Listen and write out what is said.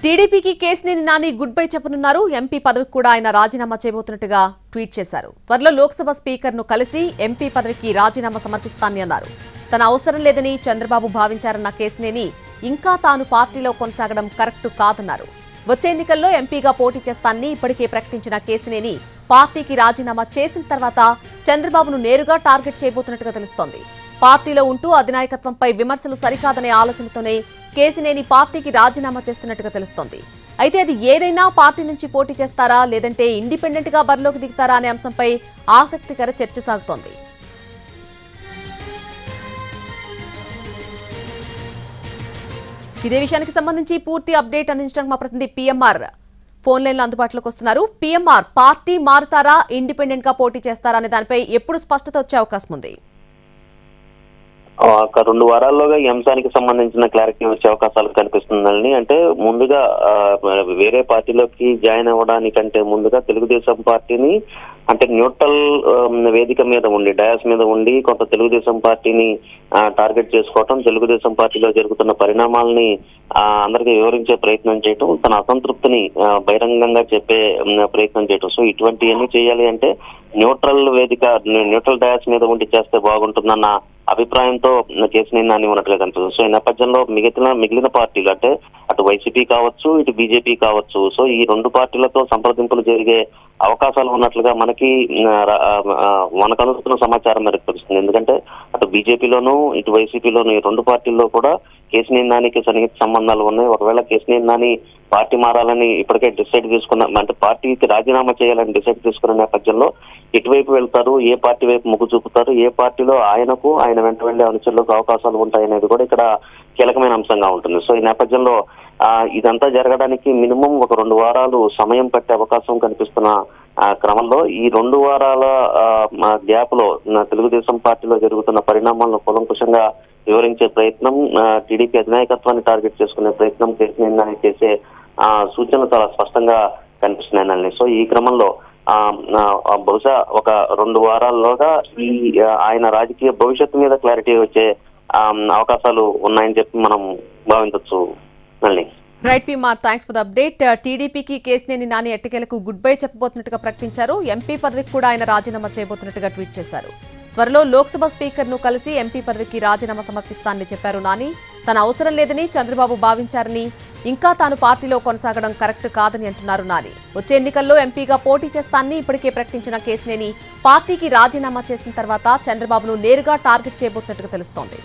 టీడీపీకి Kesineni Nani good bye చెప్పనున్నారు. MP పదవికి కూడా ఆయన రాజీనామా చేయబోతున్నట్టుగా ట్వీట్ చేశారు. త్వరలో లోక్సభ స్పీకర్ను కలిసి ఎంపీ పదవికి రాజీనామా సమర్పిస్తానని అన్నారు. తన అవసరం లేదని చంద్రబాబు భావించారన్న కేసినేని ఇంకా తాను పార్టీలో కొనసాగడం కరెక్ట్ కాదన్నారు. వచ్చే ఎన్నికల్లో ఎంపీగా పోటీ చేస్తానని ఇప్పటికే ప్రకటించిన కేసినేని పార్టీకి రాజీనామా చేసిన తర్వాత చంద్రబాబును నేరుగా టార్గెట్ చేయబోతున్నట్టుగా తెలుస్తోంది. పార్టీలో ఉంటూ అధినాయకత్వంపై విమర్శలు సరికాదనే ఆలోచనతోనే కేసినేని పార్టీకి రాజీనామా చేస్తున్నట్టుగా తెలుస్తోంది. అయితే అది ఏదైనా పార్టీ నుంచి పోటీ చేస్తారా లేదంటే ఇండిపెండెంట్ గా బరిలోకి దిగుతారా అనే అంశంపై ఆసక్తికర చర్చ సాగుతోంది. ఇదే విషయానికి సంబంధించి పూర్తి అప్డేట్ అందించడానికి మా ప్రతినిధి పిఎంఆర్ ఫోన్ లైన్ లో అందుబాటులోకి వస్తున్నారు. పిఎంఆర్, పార్టీ మారుతారా, ఇండిపెండెంట్ గా పోటీ చేస్తారా అనే దానిపై ఎప్పుడు స్పష్టత వచ్చే అవకాశం ఉంది? ఒక 2 వారాల్లోగా ఈ అంశానికి సంబంధించిన క్లారిటీ వచ్చే అవకాశాలు కనిపిస్తుందని. అంటే ముందుగా వేరే పార్టీలోకి జాయిన్ అవ్వడానికంటే ముందుగా తెలుగుదేశం పార్టీని అంటే న్యూట్రల్ వేదిక మీద ఉండి డయాస్ మీద ఉండి కొంత తెలుగుదేశం పార్టీని టార్గెట్ చేసుకోవటం, తెలుగుదేశం పార్టీలో జరుగుతున్న పరిణామాలని అందరికీ వివరించే ప్రయత్నం చేయటం, తన అసంతృప్తిని బహిరంగంగా చెప్పే ప్రయత్నం చేయటం. సో ఇటువంటివన్నీ చేయాలి అంటే న్యూట్రల్ వేదిక, న్యూట్రల్ డయాస్ మీద ఉండి చేస్తే బాగుంటుందన్న అభిప్రాయంతో కేసినేని నాని ఉన్నట్లుగా కనిపిస్తుంది. సో ఈ నేపథ్యంలో మిగిలిన పార్టీలు అంటే అటు వైసీపీ కావచ్చు, ఇటు బీజేపీ కావచ్చు, సో ఈ 2 పార్టీలతో సంప్రదింపులు జరిగే అవకాశాలు ఉన్నట్లుగా మనకు అందుతున్న సమాచారం మేరకు తెలుస్తుంది. ఎందుకంటే అటు బీజేపీలోను ఇటు వైసీపీలోను ఈ 2 పార్టీల్లో కూడా కేసినేని నానికి సన్నిహిత సంబంధాలు ఉన్నాయి. ఒకవేళ కేసినేని నాని పార్టీ మారాలని ఇప్పటికే డిసైడ్ చేసుకున్న, అంటే పార్టీకి రాజీనామా చేయాలని డిసైడ్ చేసుకున్న నేపథ్యంలో ఎటువైపు వెళ్తారు, ఏ పార్టీ వైపు మొగ్గు చూపుతారు, ఏ పార్టీలో ఆయనకు ఆయన వెంట వెళ్లే అనుచరులకు అవకాశాలు ఉంటాయనేది కూడా ఇక్కడ కీలకమైన అంశంగా ఉంటుంది. సో ఈ నేపథ్యంలో ఇదంతా జరగడానికి మినిమం ఒక 2 వారాలు సమయం పట్టే అవకాశం కనిపిస్తున్న క్రమంలో ఈ 2 వారాల గ్యాప్ లో తెలుగుదేశం పార్టీలో జరుగుతున్న పరిణామాలను కూలంకుషంగా వివరించే ప్రయత్నం, టీడీపీ అధినాయకత్వాన్ని టార్గెట్ చేసుకునే ప్రయత్నం కేసినేని చేసే సూచనలు చాలా స్పష్టంగా కనిపిస్తున్నాయని. సో ఈ క్రమంలో బహుశా ఒక 2 వారాల్లోగా ఈ ఆయన రాజకీయ భవిష్యత్తు మీద క్లారిటీ వచ్చే అవకాశాలు ఉన్నాయని చెప్పి మనం భావించవచ్చు. Right PMR, thanks for the update. టీడీపీకి కేసినేని నాని ఎట్టకేలకు గుడ్ బై చెప్పబోతున్నట్టుగా ప్రకటించారు. ఎంపీ పదవికి కూడా ఆయన రాజీనామా చేయబోతున్నట్టుగా ట్వీట్ చేశారు. త్వరలో లోక్సభ స్పీకర్ ను కలిసి ఎంపీ పదవికి రాజీనామా సమర్పిస్తానని చెప్పారు నాని. తన అవసరం లేదని చంద్రబాబు భావించారని, ఇంకా తాను పార్టీలో కొనసాగడం కరెక్ట్ కాదని అంటున్నారు నాని. వచ్చే ఎన్నికల్లో ఎంపీగా పోటీ చేస్తానని ఇప్పటికే ప్రకటించిన కేసినేని పార్టీకి రాజీనామా చేసిన తర్వాత చంద్రబాబును నేరుగా టార్గెట్ చేయబోతున్నట్టుగా తెలుస్తోంది.